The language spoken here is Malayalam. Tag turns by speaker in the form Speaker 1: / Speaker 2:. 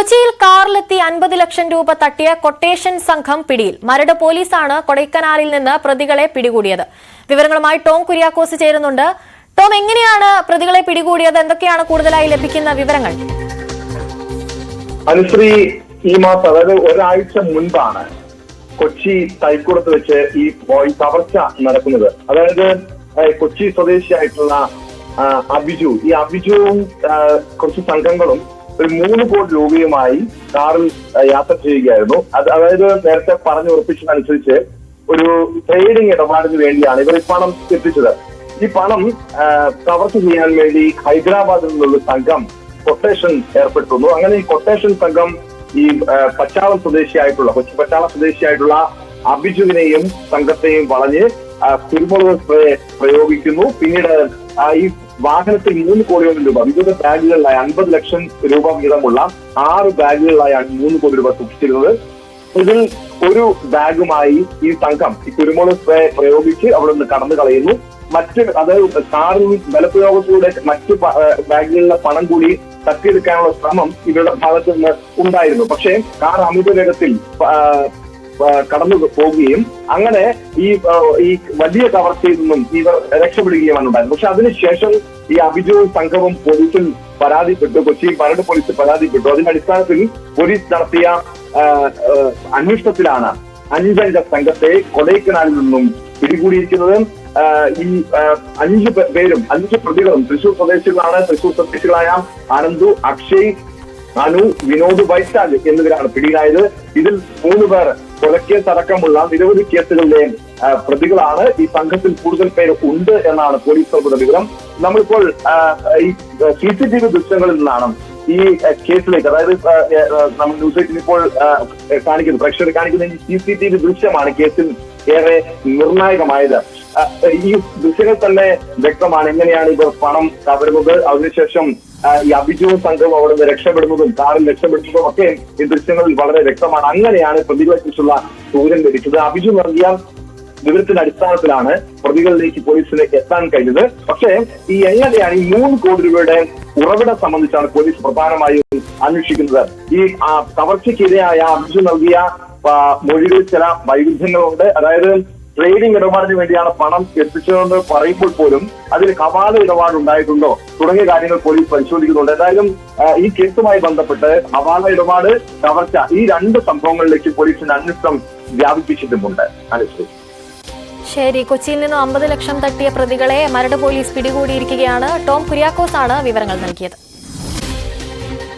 Speaker 1: കൊച്ചിയിൽ കാറിലെത്തി 50 ലക്ഷം രൂപ തട്ടിയ കൊട്ടേഷൻ സംഘം പിടിയിൽ. മരട് പോലീസാണ് കൊടൈക്കനാലിൽ നിന്ന് പ്രതികളെ പിടികൂടിയത്. വിവരങ്ങളുമായി ടോം കുര്യാക്കോസ് ചേരുന്നുണ്ട്. ടോം, എങ്ങനെയാണ് പ്രതികളെ പിടികൂടിയത്? എന്തൊക്കെയാണ് കൂടുതലായി ലഭിക്കുന്ന വിവരങ്ങൾ?
Speaker 2: അനുശ്രീ, ഈ മാസം അതായത് ഒരാഴ്ച മുൻപാണ് കൊച്ചി തൈക്കുടത്ത് വെച്ച് ഈ കവർച്ച നടക്കുന്നത്. അതായത് കൊച്ചി സ്വദേശിയായിട്ടുള്ള അഭിജു, ഈ അഭിജുവും കുറച്ച് സംഘങ്ങളും ഒരു 3 കോടി രൂപയുമായി കാറിൽ യാത്ര ചെയ്യുകയായിരുന്നു. അതായത് നേരത്തെ പറഞ്ഞുറപ്പിച്ചതനുസരിച്ച് ഒരു ട്രേഡിംഗ് ഇടപാടിന് വേണ്ടിയാണ് ഇവർ ഈ പണം എത്തിച്ചത്. ഈ പണം കവർച്ച ചെയ്യാൻ വേണ്ടി ഹൈദരാബാദിൽ നിന്നുള്ള സംഘം കൊട്ടേഷൻ ഏർപ്പെട്ടിരുന്നു. അങ്ങനെ ഈ കൊട്ടേഷൻ സംഘം ഈ പച്ചാളം സ്വദേശിയായിട്ടുള്ള അഭിജുവിനെയും സംഘത്തെയും വളഞ്ഞ് കുരുമുളക് സ്പ്രേ പ്രയോഗിക്കുന്നു. പിന്നീട് ഈ വാഹനത്തിൽ 3 കോടിയോളം രൂപ വിവിധ ബാഗുകളിലായി 50 ലക്ഷം രൂപ വീതമുള്ള 6 ബാഗുകളിലായാണ് 3 കോടി രൂപ സൂക്ഷിച്ചിരുന്നത്. ഇതിൽ ഒരു ബാഗുമായി ഈ സംഘം ഈ കുരുമുളക് സ്പ്രേ പ്രയോഗിച്ച് അവിടെ നിന്ന് കടന്നു കളയുന്നു. അതായത് കാറിൽ ബലപ്രയോഗത്തിലൂടെ മറ്റ് ബാഗുകളിലെ പണം കൂടി തട്ടിയെടുക്കാനുള്ള ശ്രമം ഇവരുടെ ഭാഗത്ത് നിന്ന് ഉണ്ടായിരുന്നു. പക്ഷേ കാർ അമിത വേഗത്തിൽ കടന്നു പോവുകയും അങ്ങനെ ഈ വലിയ കവർച്ചയിൽ നിന്നും ഇവർ രക്ഷപ്പെടുകയുമാണ് ഉണ്ടായത്. പക്ഷെ അതിനുശേഷം ഈ അഭിജുവും സംഘവും പോലീസിൽ പരാതിപ്പെട്ടു. കൊച്ചി മരട് പോലീസ് പരാതിപ്പെട്ടു. അതിന്റെ അടിസ്ഥാനത്തിൽ പോലീസ് നടത്തിയ അന്വേഷണത്തിലാണ് 5 സംഘത്തെ കൊടൈക്കനാലിൽ നിന്നും പിടികൂടിയിരിക്കുന്നത്. ഈ 5 പ്രതികളും തൃശൂർ സ്വദേശികളാണ്. തൃശൂർ സ്വദേശികളായ ആനന്ദു, അക്ഷയ്, അനു, വിനോദ്, വൈശാഖ് എന്നിവരാണ് പിടിയിലായത്. ഇതിൽ 3 പേർ കൊലക്കേസ് അടക്കമുള്ള നിരവധി കേസുകളിലെ പ്രതികളാണ്. ഈ സംഘത്തിൽ കൂടുതൽ പേര് ഉണ്ട് എന്നാണ് പോലീസ് നൽകുന്ന വിവരം. നമ്മളിപ്പോൾ ഈ CCTV ദൃശ്യങ്ങളിൽ നിന്നാണ് ഈ കേസിലേക്ക്, അതായത് നമ്മൾ ന്യൂസ് 8 ഇപ്പോൾ പ്രേക്ഷകർ കാണിക്കുന്ന ഈ CCTV ദൃശ്യമാണ് കേസിൽ ഏറെ നിർണായകമായത്. ഈ ദൃശ്യങ്ങൾ തന്നെ വ്യക്തമാണ് എങ്ങനെയാണ് ഇവർ പണം കവരുന്നത്. അതിനുശേഷം ഈ അഭിജുവും സംഘവും അവിടെ നിന്ന് രക്ഷപ്പെടുന്നതും കാറിൽ രക്ഷപ്പെടുന്നതും ഒക്കെ ഈ ദൃശ്യങ്ങളിൽ വളരെ വ്യക്തമാണ്. അങ്ങനെയാണ് പ്രതികളെ കുറിച്ചുള്ള സൂചന ലഭിച്ചത്. അഭിജു നൽകിയ വിവരത്തിന്റെ അടിസ്ഥാനത്തിലാണ് പ്രതികളിലേക്ക് പോലീസിന് എത്താൻ കഴിഞ്ഞത്. പക്ഷേ ഈ എങ്ങനെയാണ് ഈ 3 കോടി രൂപയുടെ ഉറവിടം സംബന്ധിച്ചാണ് പോലീസ് പ്രധാനമായും അന്വേഷിക്കുന്നത്. ഈ കവർച്ചയ്ക്കിരയായ അഭിജു നൽകിയ മൊഴികളിൽ ചില വൈരുദ്ധ്യങ്ങളുണ്ട്. അതായത് ട്രേഡിംഗ് ഇടപാടിന് വേണ്ടിയാണ് പണം എത്തിച്ചതെന്ന് പറയുമ്പോൾ പോലും അതിൽ ഹവാല ഇടപാട് ഉണ്ടായിട്ടുണ്ടോ തുടങ്ങിയ കാര്യങ്ങൾ പോലീസ് പരിശോധിക്കുന്നുണ്ട്. എന്തായാലും ഈ കേസുമായി ബന്ധപ്പെട്ട് ഹവാല ഇടപാട്, കവർച്ച, ഈ 2 സംഭവങ്ങളിലേക്ക് പോലീസിന്റെ അന്വേഷണം വ്യാപിപ്പിച്ചിട്ടുമുണ്ട്. അനുശ്രീ,
Speaker 1: ശരി. കൊച്ചിയിൽ നിന്ന് 50 ലക്ഷം തട്ടിയ പ്രതികളെ മരട് പോലീസ് പിടികൂടിയിരിക്കുകയാണ്. ടോം കുര്യാക്കോസ് ആണ് വിവരങ്ങൾ നൽകിയത്.